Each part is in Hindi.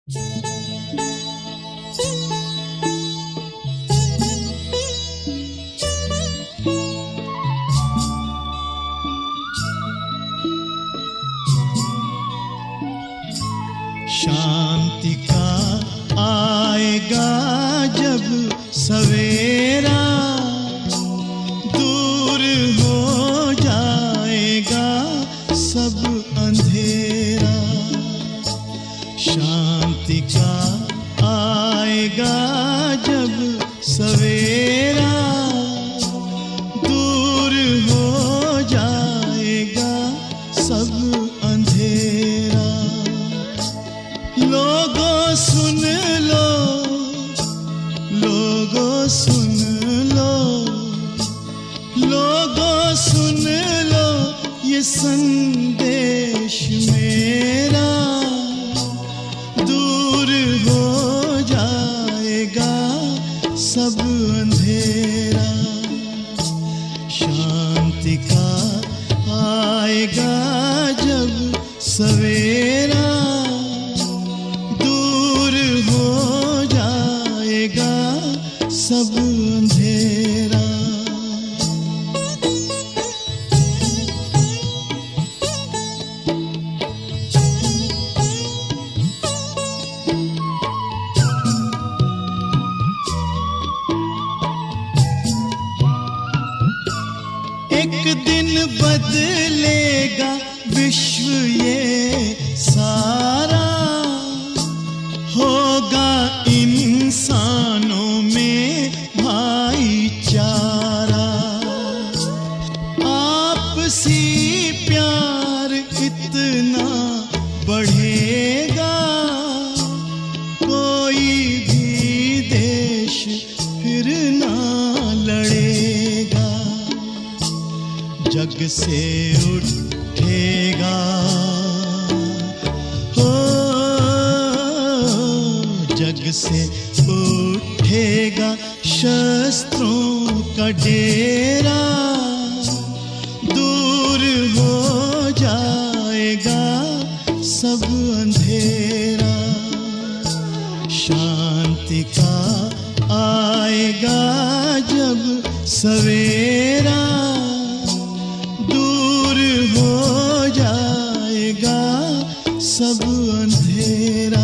शांति का आएगा जब सवेरा, दूर हो जाएगा सब अंधेरा। शांति का आएगा जब सवेरा, दूर हो जाएगा सब अंधेरा। लोगों सुन लो, लोगों सुन लो, लोगों सुन लो ये संदेश मेरा, दूर हो जाएगा सब अंधेरा। शांति का आएगा जब सवेरा, सब अंधेरा। एक दिन बदलेगा विश्व ये सारा, होगा इंसानों में भाईचारा। आपसी प्यार इतना बढ़ेगा, कोई भी देश फिर ना लड़ेगा। जग से उठेगा जग से उठेगा शस्त्रों का डेरा, दूर हो जाएगा सब अंधेरा। शांति का आएगा जब सवेरा, दूर हो जाएगा सब अंधेरा।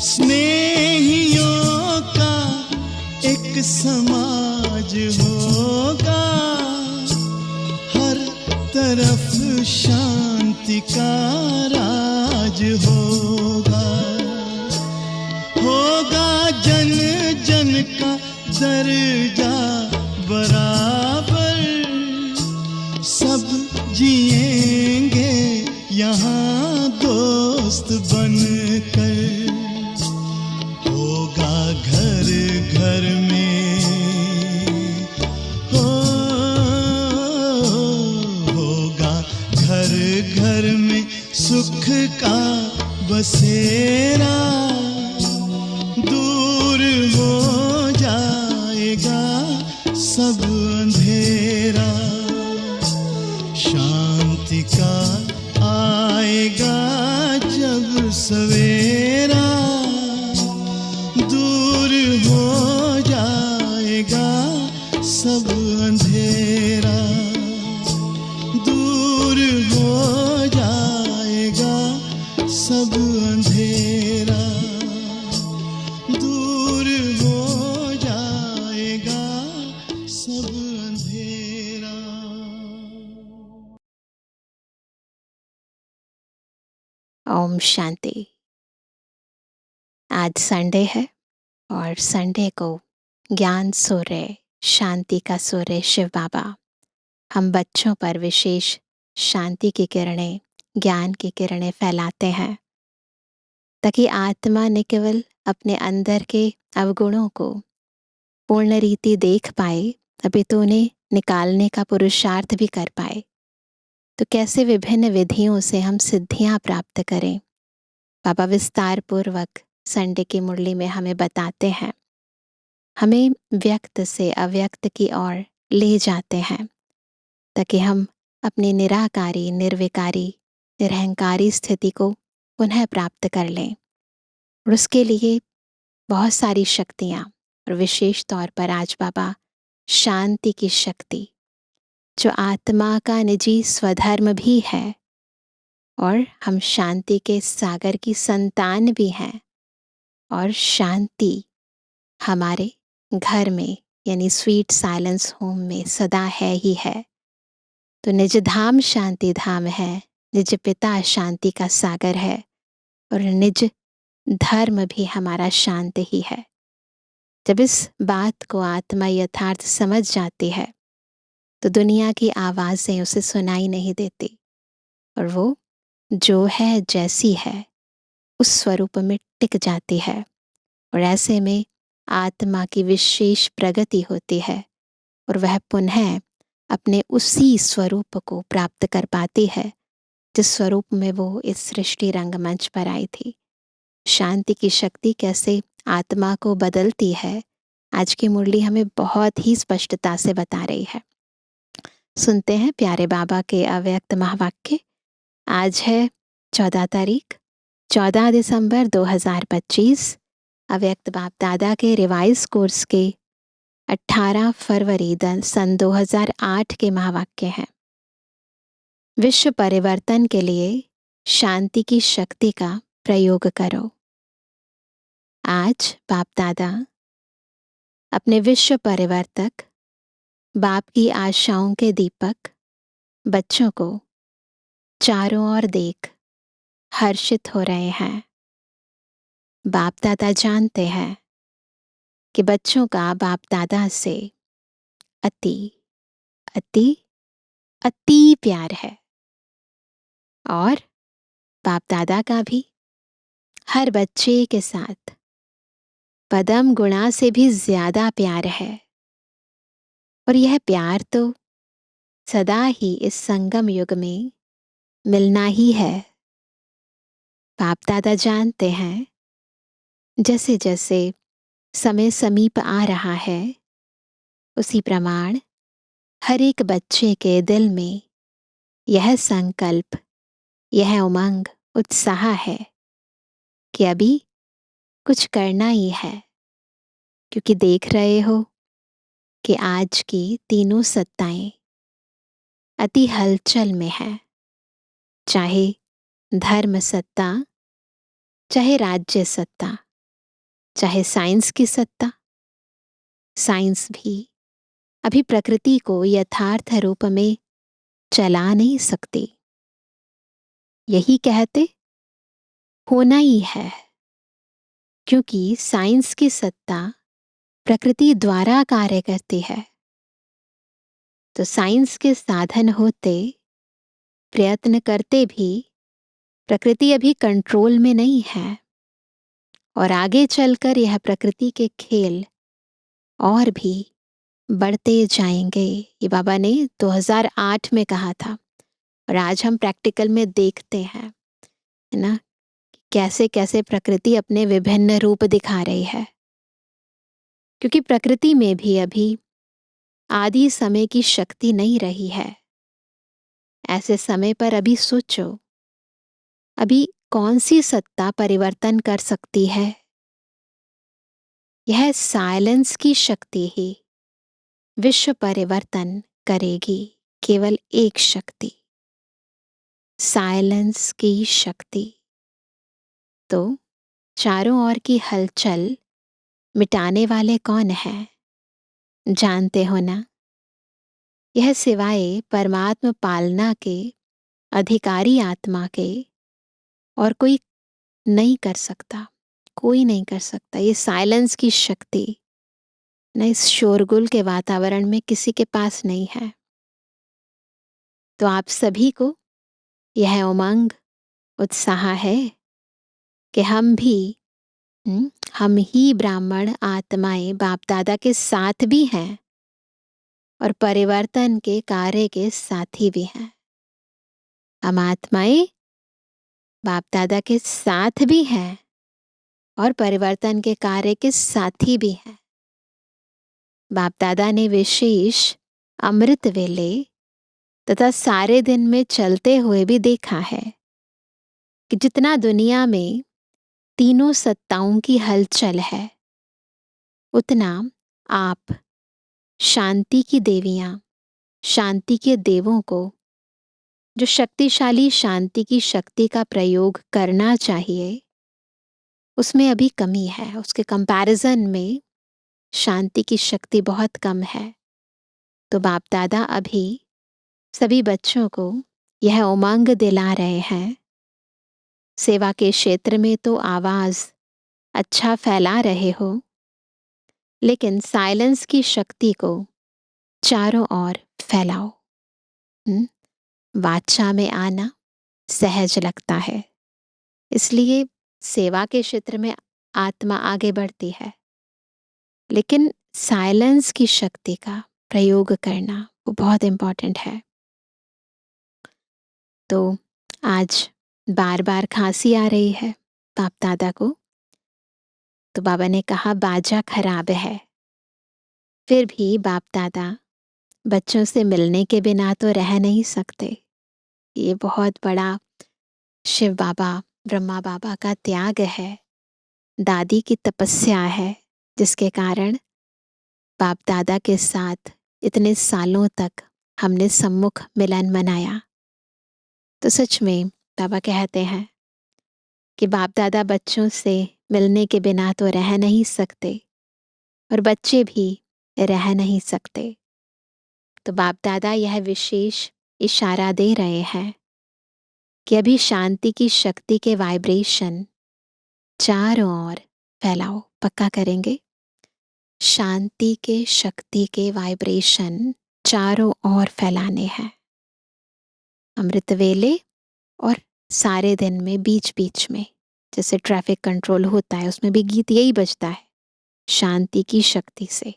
स्नेहियों का एक समाज होगा, हर तरफ शांति का राज होगा। होगा जन जन का दर्जा बराबर, सब जिएंगे यहाँ दोस्त बनकर। होगा घर घर में होगा घर घर में सुख का बसेरा, दूर हो जाएगा सब अंधेरा। शांति का आएगा जब सवेरा, दूर हो जाएगा सब अंधेरा, दूर हो जाएगा सब अंधेरा, दूर हो जाएगा सब अंधेरा। ओम शांति। आज संडे है और संडे को ज्ञान सूर्य, शांति का सूर्य शिव बाबा हम बच्चों पर विशेष शांति की किरणें, ज्ञान की किरणें फैलाते हैं, ताकि आत्मा न केवल अपने अंदर के अवगुणों को पूर्ण रीति देख पाए, अपितु उन्हें निकालने का पुरुषार्थ भी कर पाए। तो कैसे विभिन्न विधियों से हम सिद्धियां प्राप्त करें, बाबा विस्तार पूर्वक संडे की मुरली में हमें बताते हैं। हमें व्यक्त से अव्यक्त की ओर ले जाते हैं ताकि हम अपनी निराकारी, निर्विकारी, निरहंकारी स्थिति को पुनः प्राप्त कर लें। और उसके लिए बहुत सारी शक्तियाँ, और विशेष तौर पर आज बाबा शांति की शक्ति, जो आत्मा का निजी स्वधर्म भी है और हम शांति के सागर की संतान भी हैं, और शांति हमारे घर में यानी स्वीट साइलेंस होम में सदा है ही है। तो निज धाम शांति धाम है, निज पिता शांति का सागर है, और निज धर्म भी हमारा शांत ही है। जब इस बात को आत्मा यथार्थ समझ जाती है तो दुनिया की आवाज़ें उसे सुनाई नहीं देती, और वो जो है जैसी है उस स्वरूप में टिक जाती है। और ऐसे में आत्मा की विशेष प्रगति होती है और वह पुनः अपने उसी स्वरूप को प्राप्त कर पाती है जिस स्वरूप में वो इस सृष्टि रंगमंच पर आई थी। शांति की शक्ति कैसे आत्मा को बदलती है, आज की मुरली हमें बहुत ही स्पष्टता से बता रही है। सुनते हैं प्यारे बाबा के अव्यक्त महावाक्य। आज है 14 तारीख, 14 दिसंबर 2025। अव्यक्त बाप दादा के रिवाइज कोर्स के 18 फरवरी सन 2008 के महावाक्य हैं। विश्व परिवर्तन के लिए शांति की शक्ति का प्रयोग करो। आज बाप दादा अपने विश्व परिवर्तक, बाप की आशाओं के दीपक बच्चों को चारों ओर देख हर्षित हो रहे हैं। बाप दादा जानते हैं कि बच्चों का बाप दादा से अति अति अति प्यार है, और बाप दादा का भी हर बच्चे के साथ पदम गुणा से भी ज्यादा प्यार है। और यह प्यार तो सदा ही इस संगम युग में मिलना ही है। बाप दादा जानते हैं जैसे जैसे समय समीप आ रहा है, उसी प्रमाण हर एक बच्चे के दिल में यह संकल्प, यह उमंग, उत्साह है कि अभी कुछ करना ही है, क्योंकि देख रहे हो कि आज की तीनों सत्ताएं अति हलचल में है। चाहे धर्म सत्ता, चाहे राज्य सत्ता, चाहे साइंस की सत्ता। साइंस भी अभी प्रकृति को यथार्थ रूप में चला नहीं सकती। यही कहते होना ही है, क्योंकि साइंस की सत्ता प्रकृति द्वारा कार्य करती है। तो साइंस के साधन होते, प्रयत्न करते भी प्रकृति अभी कंट्रोल में नहीं है, और आगे चलकर यह प्रकृति के खेल और भी बढ़ते जाएंगे। ये बाबा ने 2008 में कहा था, और आज हम प्रैक्टिकल में देखते हैं, है ना, कैसे कैसे प्रकृति अपने विभिन्न रूप दिखा रही है। क्योंकि प्रकृति में भी अभी आदि समय की शक्ति नहीं रही है। ऐसे समय पर अभी सोचो, अभी कौन सी सत्ता परिवर्तन कर सकती है? यह साइलेंस की शक्ति ही विश्व परिवर्तन करेगी। केवल एक शक्ति, साइलेंस की शक्ति। तो चारों ओर की हलचल मिटाने वाले कौन हैं? जानते हो ना? यह सिवाय परमात्मा पालना के अधिकारी आत्मा के और कोई नहीं कर सकता, कोई नहीं कर सकता। ये साइलेंस की शक्ति न इस शोरगुल के वातावरण में किसी के पास नहीं है। तो आप सभी को यह उमंग, उत्साह है कि हम भी हम ही ब्राह्मण आत्माएं बाप दादा के साथ भी हैं और परिवर्तन के कार्य के साथी भी हैं। हम आत्माएं बाप दादा के साथ भी हैं और परिवर्तन के कार्य के साथी भी हैं। बाप दादा ने विशेष अमृत वेले तथा सारे दिन में चलते हुए भी देखा है कि जितना दुनिया में तीनों सत्ताओं की हलचल है, उतना आप शांति की देवियां, शांति के देवों को जो शक्तिशाली शांति की शक्ति का प्रयोग करना चाहिए, उसमें अभी कमी है। उसके कंपैरिजन में शांति की शक्ति बहुत कम है। तो बाप दादा अभी सभी बच्चों को यह उमंग दिला रहे हैं। सेवा के क्षेत्र में तो आवाज अच्छा फैला रहे हो, लेकिन साइलेंस की शक्ति को चारों ओर फैलाओ। वाचा में आना सहज लगता है, इसलिए सेवा के क्षेत्र में आत्मा आगे बढ़ती है, लेकिन साइलेंस की शक्ति का प्रयोग करना वो बहुत इम्पोर्टेंट है। तो आज बार बार खांसी आ रही है बाप दादा को, तो बाबा ने कहा बाजा खराब है। फिर भी बाप दादा बच्चों से मिलने के बिना तो रह नहीं सकते। ये बहुत बड़ा शिव बाबा, ब्रह्मा बाबा का त्याग है, दादी की तपस्या है, जिसके कारण बाप दादा के साथ इतने सालों तक हमने सम्मुख मिलन मनाया। तो सच में बाबा कहते हैं कि बाप दादा बच्चों से मिलने के बिना तो रह नहीं सकते और बच्चे भी रह नहीं सकते। तो बाप दादा यह विशेष इशारा दे रहे हैं कि अभी शांति की शक्ति के वाइब्रेशन चारों ओर फैलाओ। पक्का करेंगे? शांति के शक्ति के वाइब्रेशन चारों ओर फैलाने हैं। अमृत वेले और सारे दिन में बीच बीच में, जैसे ट्रैफिक कंट्रोल होता है, उसमें भी गीत यही बजता है, शांति की शक्ति से।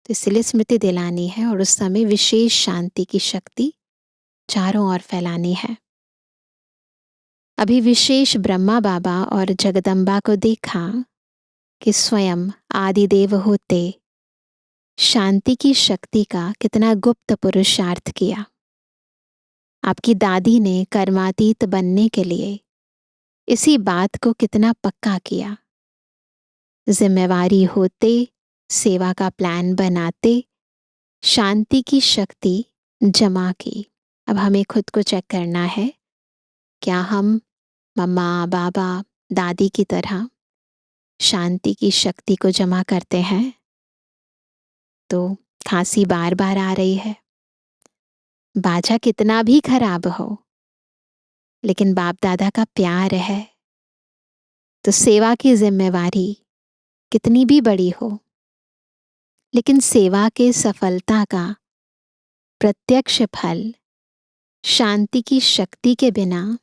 तो इसलिए स्मृति दिलानी है और उस समय विशेष शांति की शक्ति चारों ओर फैलानी है। अभी विशेष ब्रह्मा बाबा और जगदम्बा को देखा कि स्वयं आदिदेव होते शांति की शक्ति का कितना गुप्त पुरुषार्थ किया। आपकी दादी ने कर्मातीत बनने के लिए इसी बात को कितना पक्का किया। जिम्मेवारी होते, सेवा का प्लान बनाते, शांति की शक्ति जमा की। अब हमें खुद को चेक करना है, क्या हम मम्मा, बाबा, दादी की तरह शांति की शक्ति को जमा करते हैं? तो खांसी बार बार आ रही है, बाजा कितना भी खराब हो, लेकिन बाप दादा का प्यार है। तो सेवा की जिम्मेवारी कितनी भी बड़ी हो, लेकिन सेवा के सफलता का प्रत्यक्ष फल शांति की शक्ति के बिना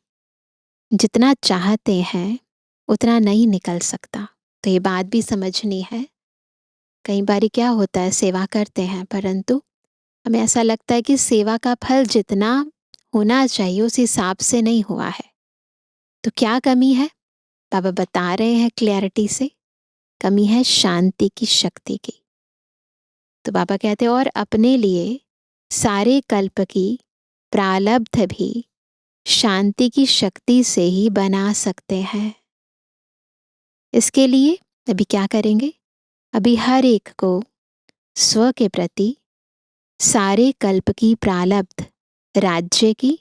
जितना चाहते हैं उतना नहीं निकल सकता। तो ये बात भी समझनी है। कई बार क्या होता है, सेवा करते हैं परंतु हमें ऐसा लगता है कि सेवा का फल जितना होना चाहिए उस हिसाब से नहीं हुआ है। तो क्या कमी है? बाबा बता रहे हैं क्लैरिटी से, कमी है शांति की शक्ति की। तो बाबा कहते हैं और अपने लिए सारे कल्प की प्रारब्ध भी शांति की शक्ति से ही बना सकते हैं। इसके लिए अभी क्या करेंगे? अभी हर एक को स्व के प्रति सारे कल्प की प्रारब्ध राज्य की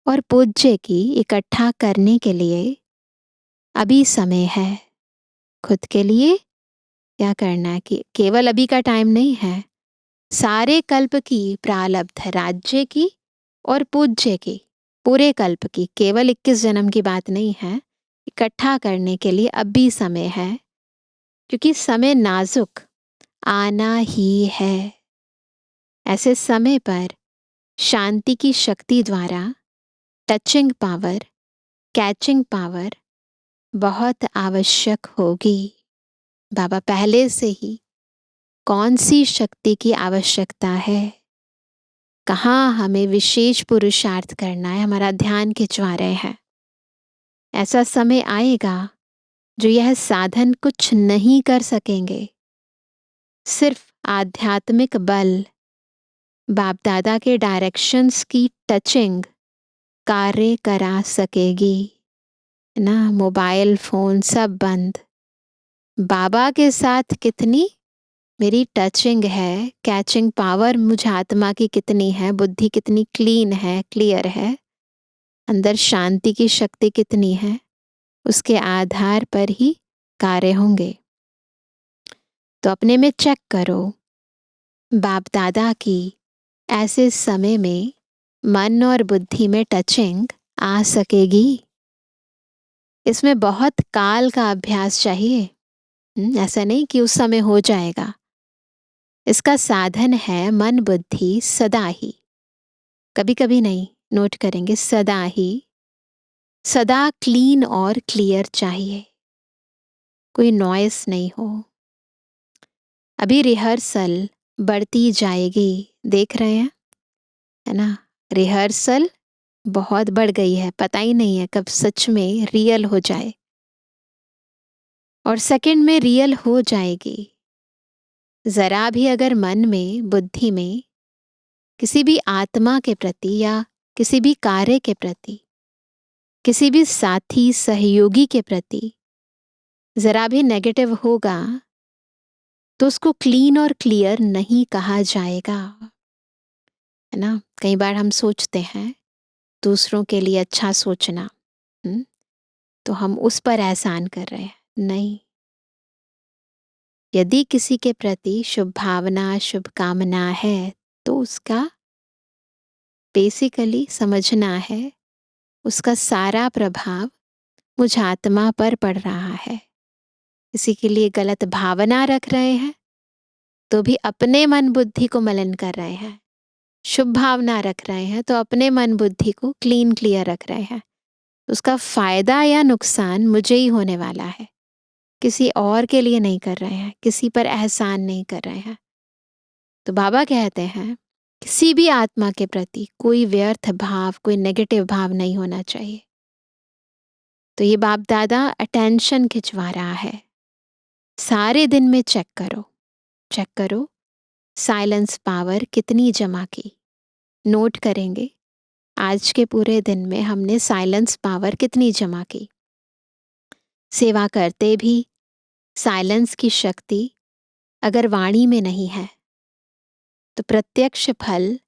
और पूज्य की इकट्ठा करने के लिए अभी समय है। खुद के लिए क्या करना है कि केवल अभी का टाइम नहीं है, सारे कल्प की प्रारब्ध राज्य की और पूज्य की, पूरे कल्प की, केवल 21 जन्म की बात नहीं है, इकट्ठा करने के लिए अब भी समय है। क्योंकि समय नाजुक आना ही है। ऐसे समय पर शांति की शक्ति द्वारा टचिंग पावर, कैचिंग पावर बहुत आवश्यक होगी। बाबा पहले से ही कौन सी शक्ति की आवश्यकता है कहाँ हमें विशेष पुरुषार्थ करना है, हमारा ध्यान खिंचवा रहे हैं। ऐसा समय आएगा जो यह साधन कुछ नहीं कर सकेंगे। सिर्फ आध्यात्मिक बल, बाप दादा के डायरेक्शंस की टचिंग कार्य करा सकेगी ना। मोबाइल फोन सब बंद। बाबा के साथ कितनी मेरी टचिंग है, कैचिंग पावर मुझ आत्मा की कितनी है, बुद्धि कितनी क्लीन है, क्लियर है, अंदर शांति की शक्ति कितनी है, उसके आधार पर ही कार्य होंगे। तो अपने में चेक करो, बाप दादा की ऐसे समय में मन और बुद्धि में टचिंग आ सकेगी? इसमें बहुत काल का अभ्यास चाहिए। ऐसा नहीं कि उस समय हो जाएगा। इसका साधन है मन बुद्धि सदा ही, कभी कभी नहीं। नोट करेंगे, सदा ही, सदा क्लीन और क्लियर चाहिए, कोई नॉइस नहीं हो। अभी रिहर्सल बढ़ती जाएगी, देख रहे हैं, है ना। रिहर्सल बहुत बढ़ गई है, पता ही नहीं है कब सच में रियल हो जाए, और सेकंड में रियल हो जाएगी। जरा भी अगर मन में बुद्धि में किसी भी आत्मा के प्रति या किसी भी कार्य के प्रति, किसी भी साथी सहयोगी के प्रति जरा भी नेगेटिव होगा तो उसको क्लीन और क्लियर नहीं कहा जाएगा, है ना। कई बार हम सोचते हैं दूसरों के लिए अच्छा सोचना, तो हम उस पर एहसान कर रहे हैं। नहीं, यदि किसी के प्रति शुभ भावना शुभकामना है तो उसका बेसिकली समझना है उसका सारा प्रभाव मुझ आत्मा पर पड़ रहा है। किसी के लिए गलत भावना रख रहे हैं तो भी अपने मन बुद्धि को मलिन कर रहे हैं। शुभ भावना रख रहे हैं तो अपने मन बुद्धि को क्लीन क्लियर रख रहे हैं। उसका फायदा या नुकसान मुझे ही होने वाला है, किसी और के लिए नहीं कर रहे हैं, किसी पर एहसान नहीं कर रहे हैं। तो बाबा कहते हैं किसी भी आत्मा के प्रति कोई व्यर्थ भाव, कोई नेगेटिव भाव नहीं होना चाहिए। तो ये बाप दादा अटेंशन खिंचवा रहा है। सारे दिन में चेक करो साइलेंस पावर कितनी जमा की। नोट करेंगे आज के पूरे दिन में हमने साइलेंस पावर कितनी जमा की। सेवा करते भी साइलेंस की शक्ति अगर वाणी में नहीं है तो प्रत्यक्ष फल,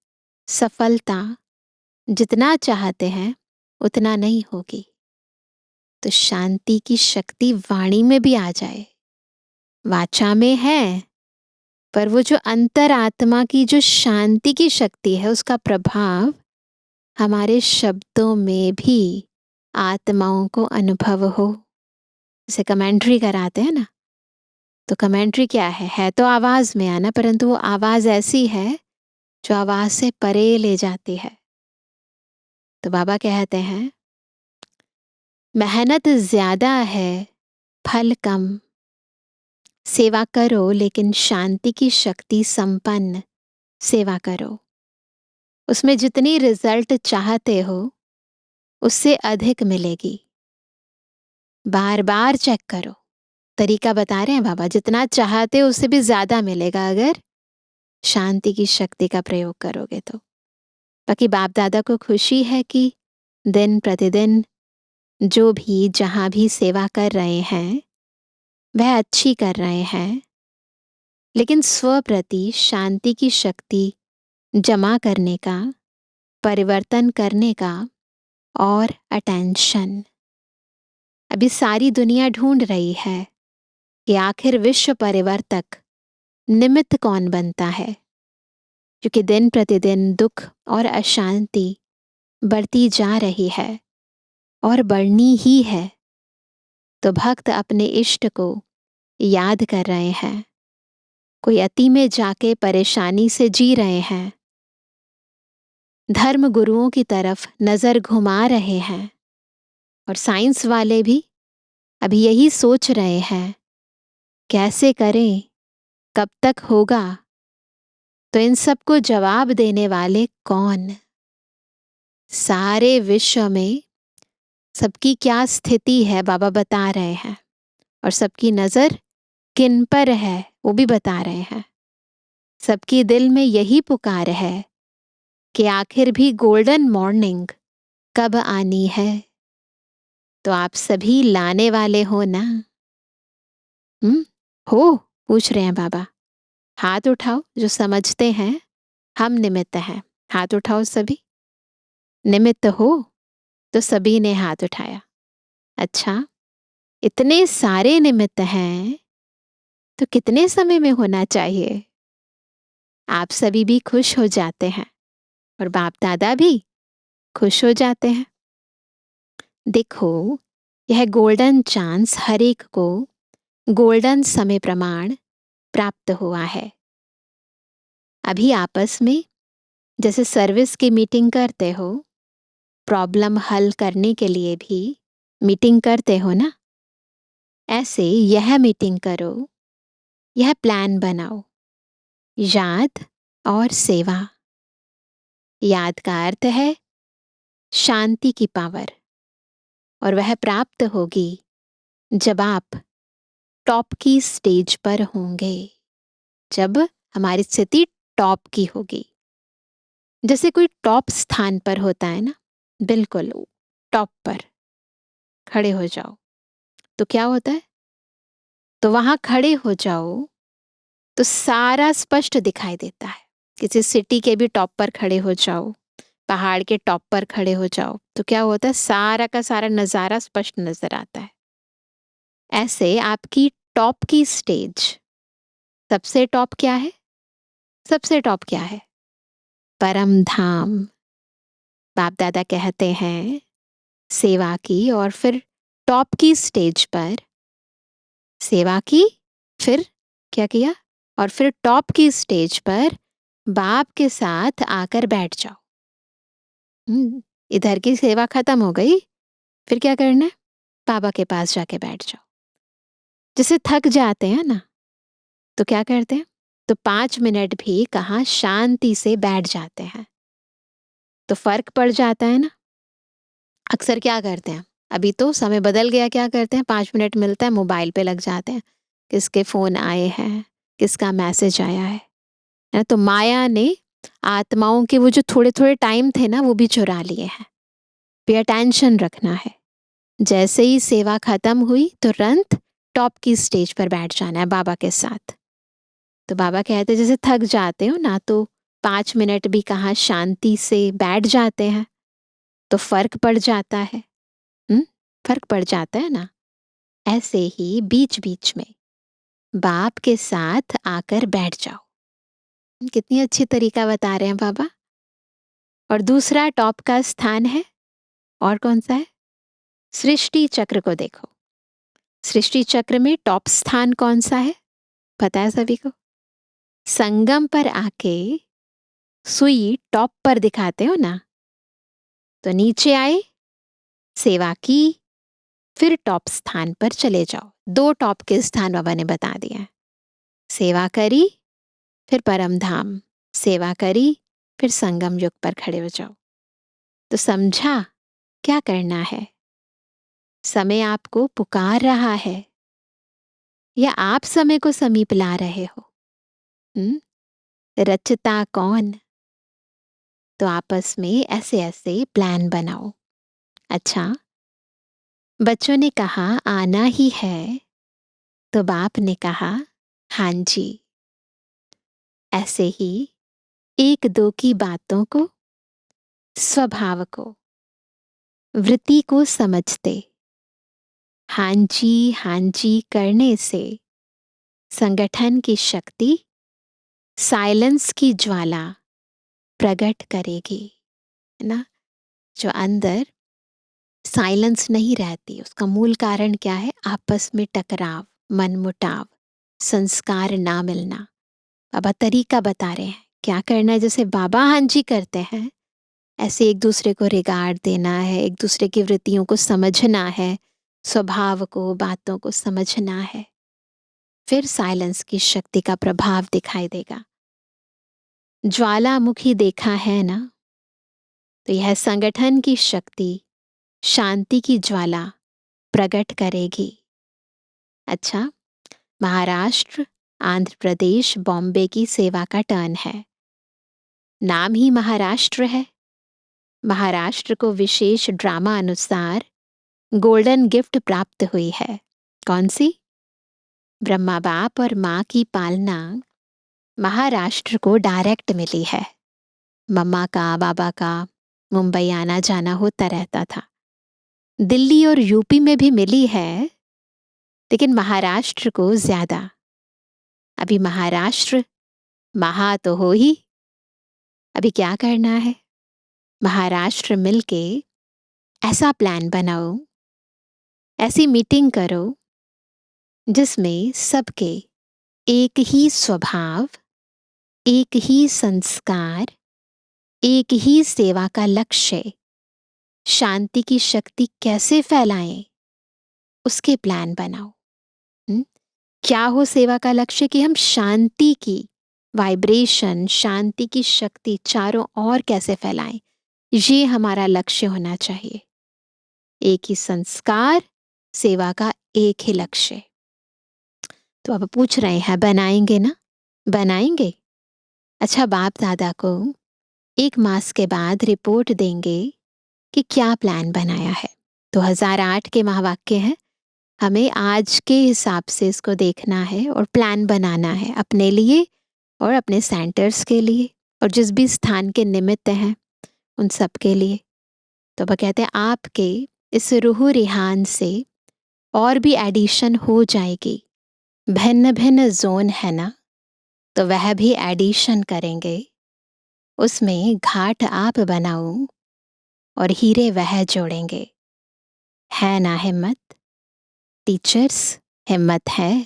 सफलता जितना चाहते हैं उतना नहीं होगी। तो शांति की शक्ति वाणी में भी आ जाए, वाचा में है, पर वो जो अंतरात्मा की जो शांति की शक्ति है उसका प्रभाव हमारे शब्दों में भी आत्माओं को अनुभव हो। जैसे कमेंट्री कराते हैं ना, तो कमेंट्री क्या है तो आवाज में आना, परंतु वो आवाज ऐसी है जो आवाज से परे ले जाती है। तो बाबा कहते हैं मेहनत ज्यादा है, फल कम। सेवा करो लेकिन शांति की शक्ति संपन्न सेवा करो। उसमें जितनी रिजल्ट चाहते हो उससे अधिक मिलेगी। बार बार चेक करो। तरीका बता रहे हैं बाबा, जितना चाहते हो उससे भी ज्यादा मिलेगा अगर शांति की शक्ति का प्रयोग करोगे तो। बाकी बाप दादा को खुशी है कि दिन प्रतिदिन जो भी जहां भी सेवा कर रहे हैं वह अच्छी कर रहे हैं, लेकिन स्व प्रति शांति की शक्ति जमा करने का, परिवर्तन करने का और अटेंशन। अभी सारी दुनिया ढूंढ रही है कि आखिर विश्व परिवर्तक निमित्त कौन बनता है, क्योंकि दिन प्रतिदिन दुख और अशांति बढ़ती जा रही है और बढ़नी ही है। तो भक्त अपने इष्ट को याद कर रहे हैं, कोई अति में जाके परेशानी से जी रहे हैं, धर्म गुरुओं की तरफ नजर घुमा रहे हैं, और साइंस वाले भी अभी यही सोच रहे हैं कैसे करें, कब तक होगा। तो इन सबको जवाब देने वाले कौन? सारे विश्व में सबकी क्या स्थिति है बाबा बता रहे हैं, और सबकी नजर किन पर है वो भी बता रहे हैं। सबकी दिल में यही पुकार है कि आखिर भी गोल्डन मॉर्निंग कब आनी है। तो आप सभी लाने वाले हो ना? हो? पूछ रहे हैं बाबा। हाथ उठाओ जो समझते हैं हम निमित्त हैं। हाथ उठाओ सभी। निमित्त हो? तो सभी ने हाथ उठाया। अच्छा, इतने सारे निमित्त हैं तो कितने समय में होना चाहिए? आप सभी भी खुश हो जाते हैं और बाप दादा भी खुश हो जाते हैं। देखो, यह गोल्डन चांस हर एक को गोल्डन समय प्रमाण प्राप्त हुआ है। अभी आपस में जैसे सर्विस की मीटिंग करते हो, प्रॉब्लम हल करने के लिए भी मीटिंग करते हो ना, ऐसे यह मीटिंग करो, यह प्लान बनाओ। याद और सेवा। याद का अर्थ है शांति की पावर, और वह प्राप्त होगी जब आप टॉप की स्टेज पर होंगे, जब हमारी स्थिति टॉप की होगी। जैसे कोई टॉप स्थान पर होता है ना, बिल्कुल टॉप पर खड़े हो जाओ तो क्या होता है? तो वहां खड़े हो जाओ तो सारा स्पष्ट दिखाई देता है। किसी सिटी के भी टॉप पर खड़े हो जाओ, पहाड़ के टॉप पर खड़े हो जाओ तो क्या होता है? सारा का सारा नजारा स्पष्ट नजर आता है। ऐसे आपकी टॉप की स्टेज, सबसे टॉप क्या है? सबसे टॉप क्या है? परम धाम। बाप दादा कहते हैं सेवा की, और फिर टॉप की स्टेज पर सेवा की, फिर क्या किया? और फिर टॉप की स्टेज पर बाप के साथ आकर बैठ जाओ। इधर की सेवा खत्म हो गई, फिर क्या करना है? बाबा के पास जाके बैठ जाओ। जैसे थक जाते हैं ना, तो क्या करते हैं? तो 5 मिनट भी कहाँ शांति से बैठ जाते हैं, तो फर्क पड़ जाता है ना। अक्सर क्या करते हैं, अभी तो समय बदल गया, क्या करते हैं? 5 मिनट मिलता है, मोबाइल पे लग जाते हैं। किसके फोन आए हैं, किसका मैसेज आया है। तो माया ने आत्माओं के वो जो थोड़े थोड़े टाइम थे ना, वो भी चुरा लिए हैं। पे अटेंशन रखना है। जैसे ही सेवा खत्म हुई तुरंत टॉप की स्टेज पर बैठ जाना है बाबा के साथ। तो बाबा कहते हैं जैसे थक जाते हो ना, तो 5 मिनट भी कहाँ शांति से बैठ जाते हैं तो फर्क पड़ जाता है। फर्क पड़ जाता है ना। ऐसे ही बीच बीच में बाप के साथ आकर बैठ जाओ। कितनी अच्छी तरीका बता रहे हैं बाबा। और दूसरा टॉप का स्थान है, और कौन सा है? सृष्टि चक्र को देखो। सृष्टि चक्र में टॉप स्थान कौन सा है? पता है सभी को? संगम पर आके सुई टॉप पर दिखाते हो ना, तो नीचे आए, सेवा की, फिर टॉप स्थान पर चले जाओ। 2 टॉप के स्थान बाबा ने बता दिया है। सेवा करी, फिर परम धाम, सेवा करी, फिर संगम युग पर खड़े हो जाओ। तो समझा क्या करना है? समय आपको पुकार रहा है या आप समय को समीप ला रहे हो? रचता कौन? तो आपस में ऐसे ऐसे प्लान बनाओ। अच्छा, बच्चों ने कहा आना ही है, तो बाप ने कहा हाँ जी। ऐसे ही 1-2 की बातों को, स्वभाव को, वृत्ति को समझते हाँ जी करने से संगठन की शक्ति साइलेंस की ज्वाला प्रकट करेगी, है ना। जो अंदर साइलेंस नहीं रहती, उसका मूल कारण क्या है? आपस में टकराव, मनमुटाव, संस्कार ना मिलना। बाबा तरीका बता रहे हैं क्या करना है। जैसे बाबा हाँ जी करते हैं, ऐसे एक दूसरे को रिगार्ड देना है, एक दूसरे की वृत्तियों को समझना है, स्वभाव को, बातों को समझना है। फिर साइलेंस की शक्ति का प्रभाव दिखाई देगा। ज्वालामुखी देखा है ना, तो यह संगठन की शक्ति शांति की ज्वाला प्रकट करेगी। अच्छा, महाराष्ट्र, आंध्र प्रदेश, बॉम्बे की सेवा का टर्न है। नाम ही महाराष्ट्र है। महाराष्ट्र को विशेष ड्रामा अनुसार गोल्डन गिफ्ट प्राप्त हुई है। कौन सी? ब्रह्मा बाप और माँ की पालना महाराष्ट्र को डायरेक्ट मिली है। मम्मा का, बाबा का मुंबई आना जाना होता रहता था। दिल्ली और यूपी में भी मिली है, लेकिन महाराष्ट्र को ज्यादा। अभी महाराष्ट्र महा तो हो ही। अभी क्या करना है? महाराष्ट्र मिलके ऐसा प्लान बनाओ, ऐसी मीटिंग करो जिसमें सबके एक ही स्वभाव, एक ही संस्कार, एक ही सेवा का लक्ष्य, शांति की शक्ति कैसे फैलाएं, उसके प्लान बनाओ। क्या हो सेवा का लक्ष्य? कि हम शांति की वाइब्रेशन, शांति की शक्ति चारों ओर कैसे फैलाएं, ये हमारा लक्ष्य होना चाहिए। एक ही संस्कार, सेवा का एक ही लक्ष्य। तो अब पूछ रहे हैं, बनाएंगे ना? बनाएंगे। अच्छा, बाप दादा को 1 मास के बाद रिपोर्ट देंगे कि क्या प्लान बनाया है। 2008 के महावाक्य हैं, हमें आज के हिसाब से इसको देखना है और प्लान बनाना है अपने लिए और अपने सेंटर्स के लिए और जिस भी स्थान के निमित्त हैं उन सब के लिए। तो वह कहते हैं आपके इस रूह रिहान से और भी एडिशन हो जाएगी। भिन्न भिन्न जोन है ना, तो वह भी एडिशन करेंगे। उसमें घाट आप बनाओ और हीरे वह जोड़ेंगे। है ना हिम्मत? टीचर्स, हिम्मत है।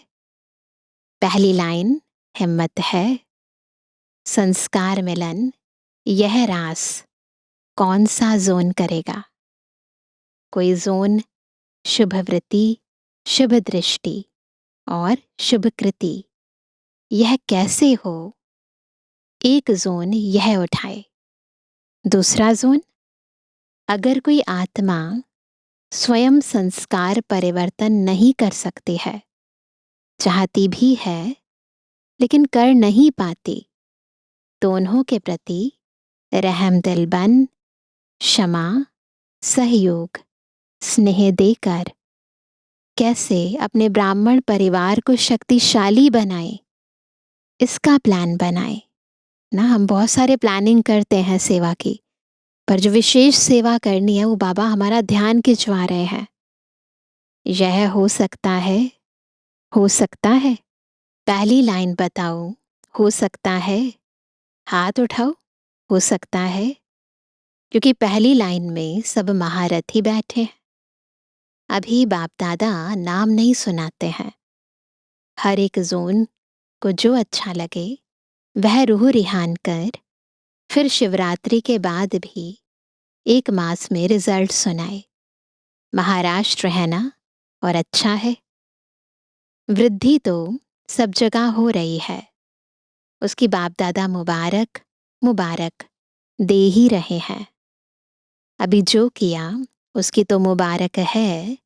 पहली लाइन, हिम्मत है। संस्कार मिलन, यह रास कौन सा जोन करेगा? कोई जोन शुभ वृत्ति, शुभ दृष्टि और शुभ कृति, यह कैसे हो? एक जोन यह उठाए। दूसरा जोन, अगर कोई आत्मा स्वयं संस्कार परिवर्तन नहीं कर सकती है, चाहती भी है लेकिन कर नहीं पाती, तो उन्हों के प्रति रहम दिल बन, क्षमा, सहयोग, स्नेह देकर कैसे अपने ब्राह्मण परिवार को शक्तिशाली बनाए, इसका प्लान बनाए ना। हम बहुत सारे प्लानिंग करते हैं सेवा की, पर जो विशेष सेवा करनी है वो बाबा हमारा ध्यान खिंचवा रहे हैं। यह हो सकता है, हो सकता है। पहली लाइन बताओ, हो सकता है। हाथ उठाओ, हो सकता है। क्योंकि पहली लाइन में सब महारथी बैठे हैं। अभी बाप दादा नाम नहीं सुनाते हैं। हर एक जोन को जो अच्छा लगे वह रूह रिहान कर फिर शिवरात्रि के बाद भी 1 मास में रिजल्ट सुनाए। महाराष्ट्र है ना, और अच्छा है। वृद्धि तो सब जगह हो रही है, उसकी बाप दादा मुबारक मुबारक दे ही रहे हैं। अभी जो किया उसकी तो मुबारक है,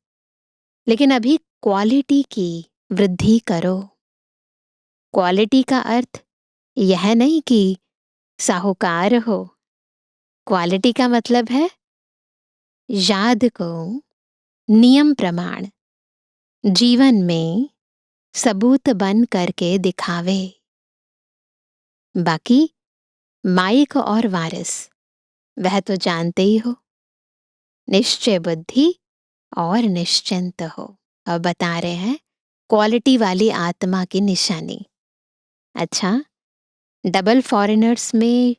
लेकिन अभी क्वालिटी की वृद्धि करो। क्वालिटी का अर्थ यह नहीं कि साहूकार हो। क्वालिटी का मतलब है याद को नियम प्रमाण जीवन में सबूत बन करके दिखावे। बाकी माइक और वारिस वह तो जानते ही हो। निश्चय बुद्धि और निश्चिंत हो। अब बता रहे हैं क्वालिटी वाली आत्मा की निशानी। अच्छा, डबल फॉरेनर्स में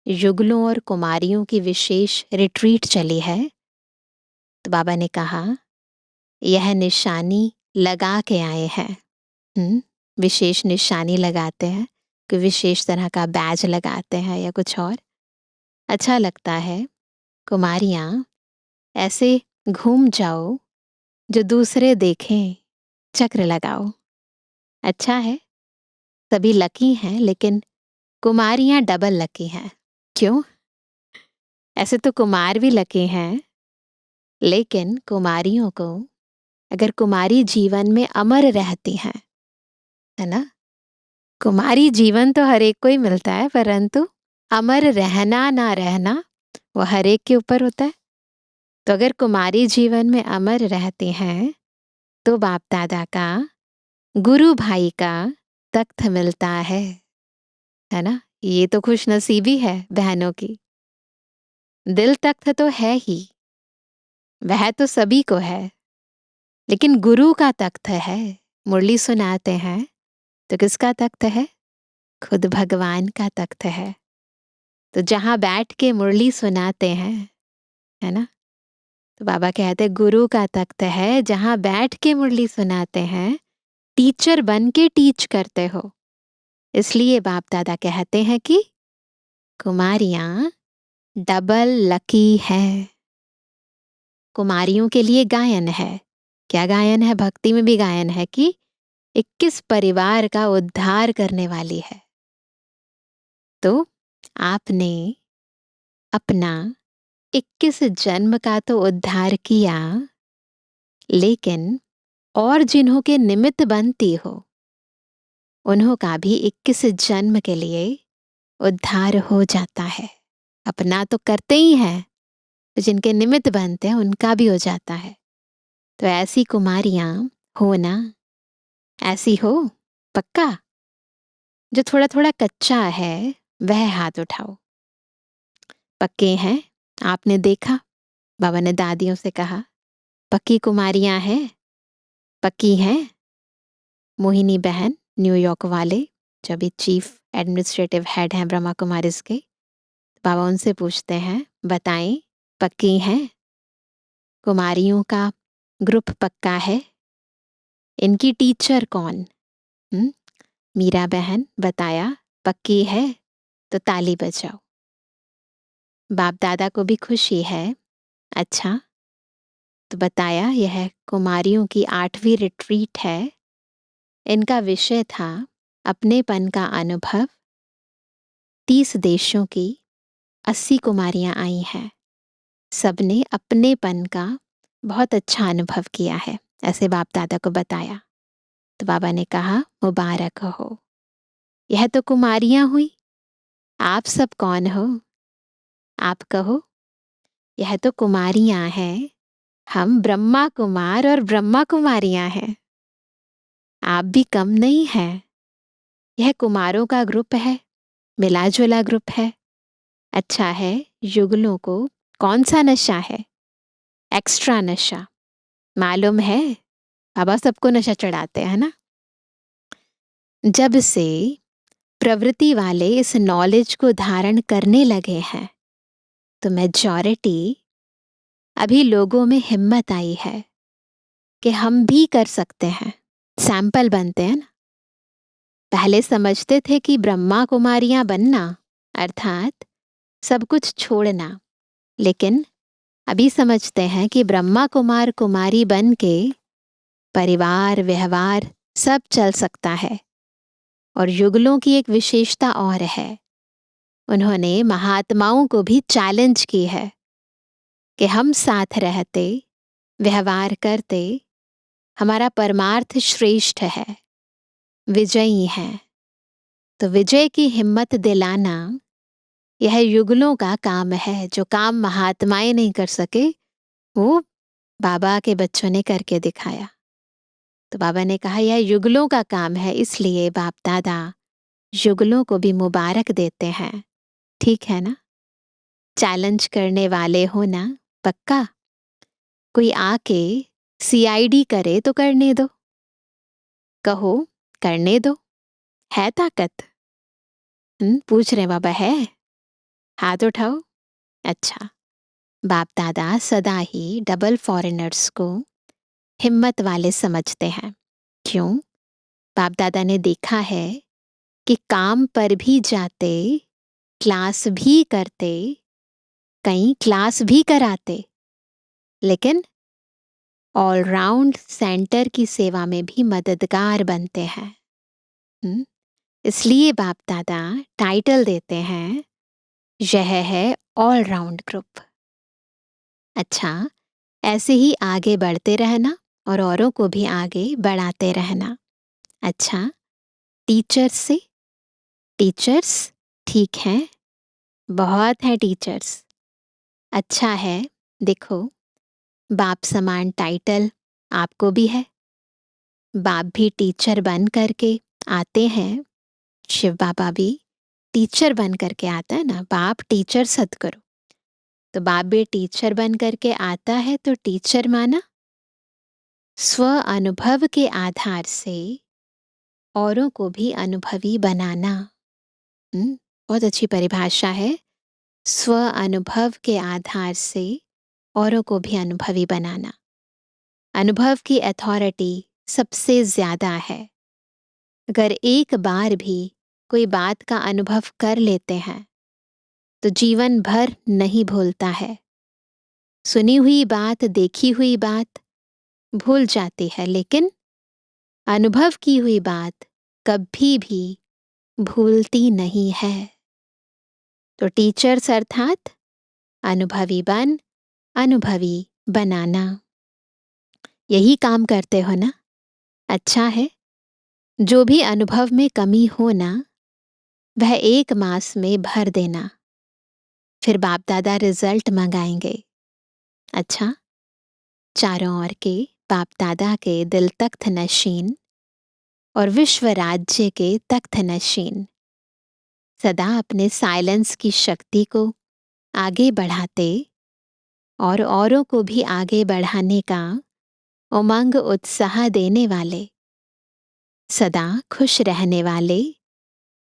युगलों और कुमारियों की विशेष रिट्रीट चली है, तो बाबा ने कहा यह निशानी लगा के आए हैं। विशेष निशानी लगाते हैं, कोई विशेष तरह का बैज लगाते हैं या कुछ और। अच्छा लगता है। कुमारियाँ ऐसे घूम जाओ जो दूसरे देखें, चक्र लगाओ। अच्छा है, सभी लकी हैं, लेकिन कुमारियां डबल लकी हैं। क्यों? ऐसे तो कुमार भी लकी हैं, लेकिन कुमारियों को अगर कुमारी जीवन में अमर रहती हैं, है ना? कुमारी जीवन तो हर एक को ही मिलता है, परंतु अमर रहना ना रहना वो हर एक के ऊपर होता है। तो अगर कुमारी जीवन में अमर रहती हैं तो बाप दादा का, गुरु भाई का तख्त मिलता है ना? ये तो खुशनसीबी है बहनों की। दिल तख्त तो है ही, वह तो सभी को है, लेकिन गुरु का तख्त है। मुरली सुनाते हैं तो किसका तख्त है? खुद भगवान का तख्त है। तो जहां बैठ के मुरली सुनाते हैं, है ना, तो बाबा कहते हैं गुरु का तख्त है, जहां बैठ के मुरली सुनाते हैं, टीचर बन के टीच करते हो। इसलिए बाप दादा कहते हैं कि कुमारियां डबल लकी है। कुमारियों के लिए गायन है। क्या गायन है? भक्ति में भी गायन है कि 21 परिवार का उद्धार करने वाली है। तो आपने अपना 21 जन्म का तो उद्धार किया, लेकिन और जिन्हों के निमित्त बनती हो उन्हों का भी 21 जन्म के लिए उद्धार हो जाता है। अपना तो करते ही हैं, तो जिनके निमित्त बनते हैं उनका भी हो जाता है। तो ऐसी कुमारियां हो ना, ऐसी हो पक्का। जो थोड़ा थोड़ा कच्चा है वह हाथ उठाओ। पक्के हैं? आपने देखा, बाबा ने दादियों से कहा पक्की कुमारियां हैं, पक्की हैं। मोहिनी बहन न्यूयॉर्क वाले, जो अभी चीफ एडमिनिस्ट्रेटिव हेड हैं ब्रह्मा कुमारीज के, बाबा उनसे पूछते हैं बताएं पक्की हैं? कुमारियों का ग्रुप पक्का है? इनकी टीचर कौन? मीरा बहन बताया पक्की है, तो ताली बजाओ। बाप दादा को भी खुशी है। अच्छा, तो बताया यह कुमारियों की 8वीं रिट्रीट है। इनका विषय था अपनेपन का अनुभव। 30 देशों की 80 कुमारियां आई हैं। सबने अपनेपन का बहुत अच्छा अनुभव किया है, ऐसे बाप दादा को बताया। तो बाबा ने कहा मुबारक हो, यह तो कुमारियां हुई। आप सब कौन हो? आप कहो। यह तो कुमारियां हैं, हम ब्रह्मा कुमार और ब्रह्मा कुमारियां हैं। आप भी कम नहीं हैं। यह कुमारों का ग्रुप है, मिला जुला ग्रुप है। अच्छा है, युगलों को कौन सा नशा है? एक्स्ट्रा नशा। मालूम है, बाबा सबको नशा चढ़ाते हैं ना। जब से प्रवृत्ति वाले इस नॉलेज को धारण करने लगे हैं, तो मेजॉरिटी अभी लोगों में हिम्मत आई है कि हम भी कर सकते हैं। सैंपल बनते हैं ना। पहले समझते थे कि ब्रह्मा कुमारियां बनना अर्थात सब कुछ छोड़ना, लेकिन अभी समझते हैं कि ब्रह्मा कुमार कुमारी बन के परिवार व्यवहार सब चल सकता है। और युगलों की एक विशेषता और है, उन्होंने महात्माओं को भी चैलेंज की है कि हम साथ रहते, व्यवहार करते, हमारा परमार्थ श्रेष्ठ है, विजयी है। तो विजय की हिम्मत दिलाना यह युगलों का काम है। जो काम महात्माएं नहीं कर सके वो बाबा के बच्चों ने करके दिखाया। तो बाबा ने कहा यह युगलों का काम है, इसलिए बाप दादा युगलों को भी मुबारक देते हैं। ठीक है ना? चैलेंज करने वाले हो ना पक्का? कोई आके CID करे तो करने दो, कहो करने दो, है ताकत? पूछ रहे बाबा है? हाथ उठाओ। अच्छा, बाप दादा सदा ही डबल फॉरेनर्स को हिम्मत वाले समझते हैं। क्यों? बाप दादा ने देखा है कि काम पर भी जाते, क्लास भी करते, कहीं क्लास भी कराते, लेकिन ऑलराउंड सेंटर की सेवा में भी मददगार बनते हैं। इसलिए बाप दादा टाइटल देते हैं, यह है ऑलराउंड ग्रुप। अच्छा, ऐसे ही आगे बढ़ते रहना और औरों को भी आगे बढ़ाते रहना। अच्छा, टीचर्स से, टीचर्स ठीक हैं, बहुत हैं टीचर्स। अच्छा है, देखो बाप समान टाइटल आपको भी है। बाप भी टीचर बन करके आते हैं, शिव बाबा भी टीचर बन करके आता है ना। बाप टीचर सद्गुरु, तो बाप भी टीचर बन करके आता है। तो टीचर माना स्व अनुभव के आधार से औरों को भी अनुभवी बनाना। बहुत अच्छी परिभाषा है। स्व अनुभव के आधार से औरों को भी अनुभवी बनाना। अनुभव की अथॉरिटी सबसे ज्यादा है। अगर एक बार भी कोई बात का अनुभव कर लेते हैं तो जीवन भर नहीं भूलता है। सुनी हुई बात, देखी हुई बात भूल जाती है, लेकिन अनुभव की हुई बात कभी भी भूलती नहीं है। तो टीचर्स अर्थात अनुभवी बनाना, यही काम करते हो ना। अच्छा है, जो भी अनुभव में कमी हो ना, वह 1 मास में भर देना, फिर बाप दादा रिजल्ट मंगाएंगे। अच्छा, चारों ओर के बाप दादा के दिल तख्त नशीन और विश्व राज्य के तख्त नशीन सदा अपने साइलेंस की शक्ति को आगे बढ़ाते और औरों को भी आगे बढ़ाने का उमंग उत्साह देने वाले, सदा खुश रहने वाले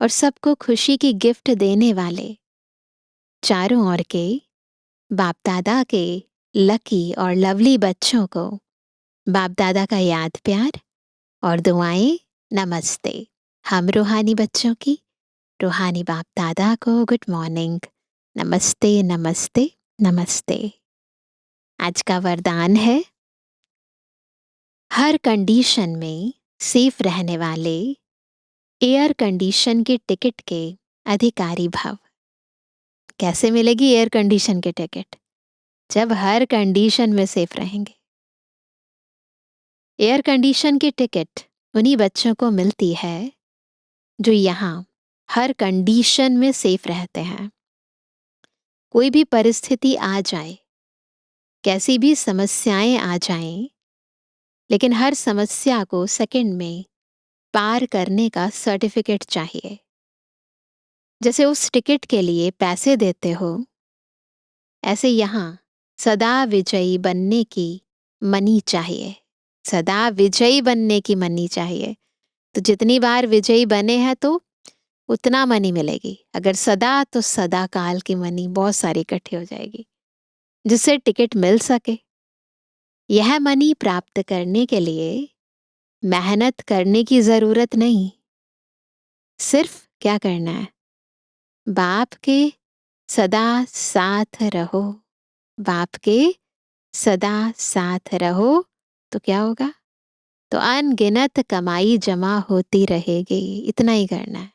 और सबको खुशी की गिफ्ट देने वाले, चारों ओर के बाप दादा के लकी और लवली बच्चों को बाप दादा का याद प्यार और दुआएं, नमस्ते। हम रूहानी बच्चों की रूहानी बाप दादा को गुड मॉर्निंग, नमस्ते नमस्ते नमस्ते। आज का वरदान है, हर कंडीशन में सेफ रहने वाले एयर कंडीशन के टिकट के अधिकारी भव। कैसे मिलेगी एयर कंडीशन के टिकट? जब हर कंडीशन में सेफ रहेंगे। एयर कंडीशन की टिकट उन्हीं बच्चों को मिलती है जो यहाँ हर कंडीशन में सेफ रहते हैं। कोई भी परिस्थिति आ जाए, कैसी भी समस्याएं आ जाएं, लेकिन हर समस्या को सेकंड में पार करने का सर्टिफिकेट चाहिए। जैसे उस टिकट के लिए पैसे देते हो, ऐसे यहाँ सदा विजयी बनने की मनी चाहिए। सदा विजयी बनने की मनी चाहिए। तो जितनी बार विजयी बने हैं तो उतना मनी मिलेगी। अगर सदा, तो सदा काल की मनी बहुत सारी इकट्ठी हो जाएगी, जिससे टिकट मिल सके। यह मनी प्राप्त करने के लिए मेहनत करने की जरूरत नहीं। सिर्फ क्या करना है? बाप के सदा साथ रहो। बाप के सदा साथ रहो तो क्या होगा? तो अनगिनत कमाई जमा होती रहेगी। इतना ही करना है।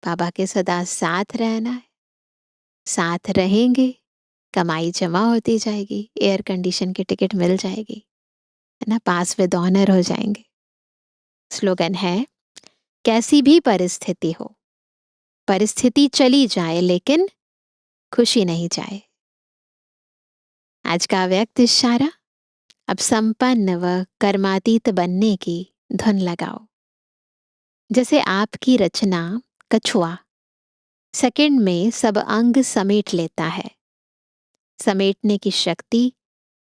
बाबा के सदा साथ रहना है, साथ रहेंगे, कमाई जमा होती जाएगी, एयर कंडीशन की टिकट मिल जाएगी, है ना, पास विद ऑनर हो जाएंगे। स्लोगन है, कैसी भी परिस्थिति हो, परिस्थिति चली जाए लेकिन खुशी नहीं जाए। आज का व्यक्त इशारा, अब संपन्न व कर्मातीत बनने की धुन लगाओ। जैसे आपकी रचना कछुआ सेकंड में सब अंग समेट लेता है, समेटने की शक्ति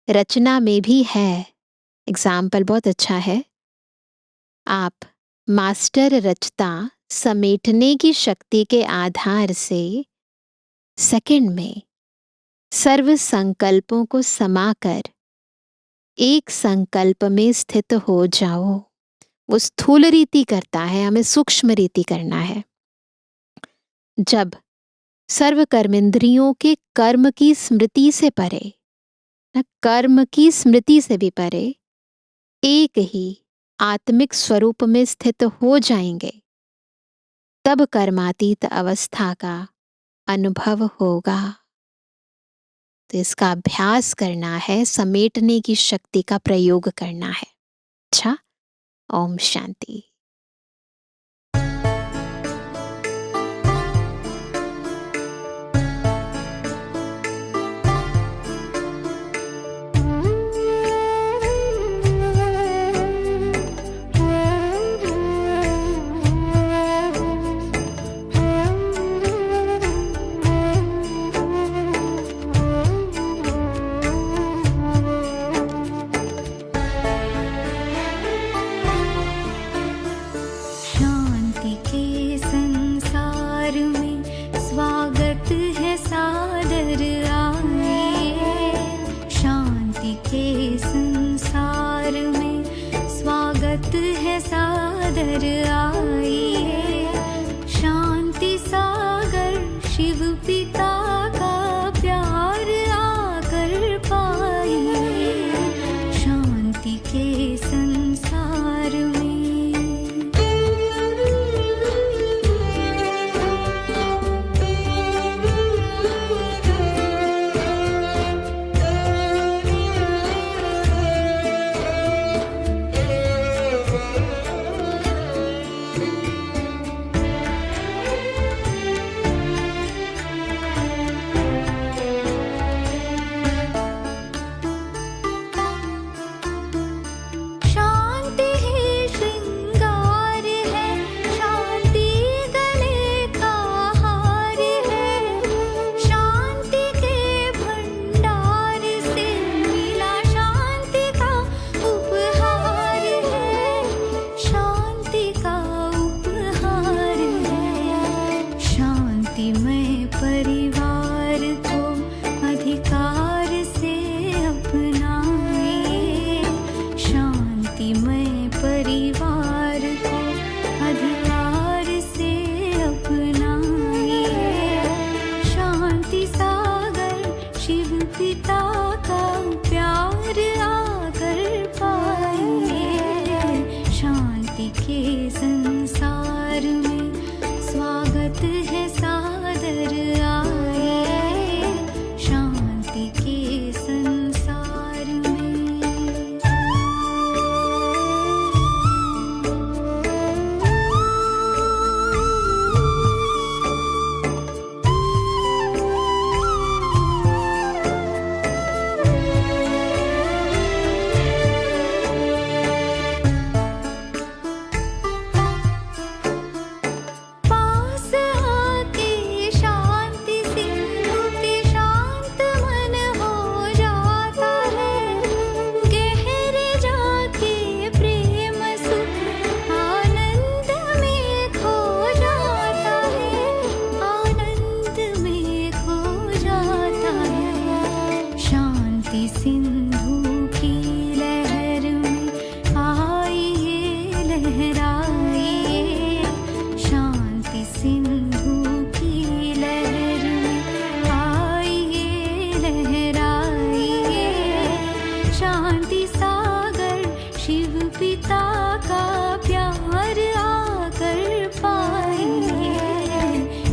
रचना में भी है। एग्जाम्पल बहुत अच्छा है। आप मास्टर रचता समेटने की शक्ति के आधार से सेकंड में सर्व संकल्पों को समाकर एक संकल्प में स्थित हो जाओ। वो स्थूल रीति करता है, हमें सूक्ष्म रीति करना है। जब सर्व कर्मेंद्रियों के कर्म की स्मृति से परे, कर्म की स्मृति से भी परे, एक ही आत्मिक स्वरूप में स्थित हो जाएंगे, तब कर्मातीत अवस्था का अनुभव होगा। तो इसका अभ्यास करना है, समेटने की शक्ति का प्रयोग करना है। अच्छा, ओम शांति। शांति के संसार में स्वागत है, सादर आइए। शांति के संसार में स्वागत है, सादर आइए। शांति सागर शिव पिता का प्यार आकर पाइए। शांति के संसार में परिवार को अधिकार से अपनाइए। शांतिमय परिवार को अधिकार से अपनाइए। शांति सागर शिव पिता का प्यार आकर पाइए। शांति के संसार में स्वागत है, सादर आइए। शांति के संसार में पास आके शांति सिंधु के शांत मन हो जाता है। गहरे जाके प्रेम सुख आनंद में खो जाता है। आनंद में खो जाता है। शांति सिंधु की लहर में आइए, लहराइए। शांति सिंधु की लहर में आइए, लहराइए। शांति सागर शिव पिता का प्यार आकर पाइए।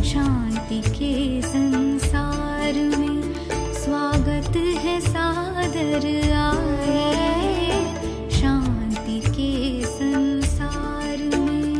शांति के संसार में स्वागत है, सादर आइए। शांति के संसार में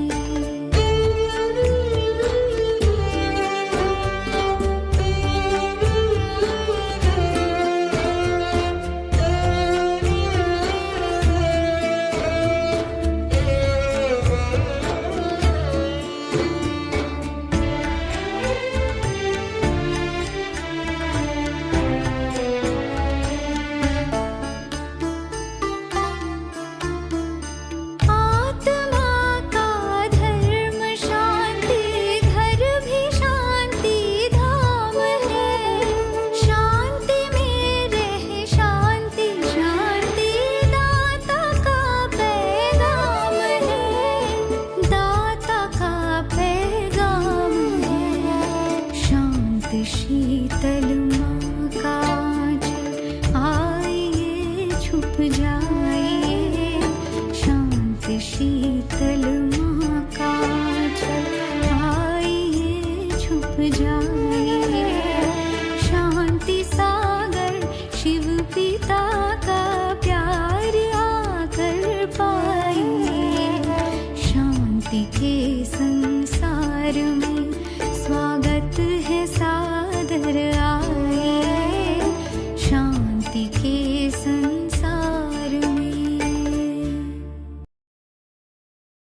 शीतल माँ का आंचल आइए छुप जाइए। शांत शीतल माँ का आंचल शांति के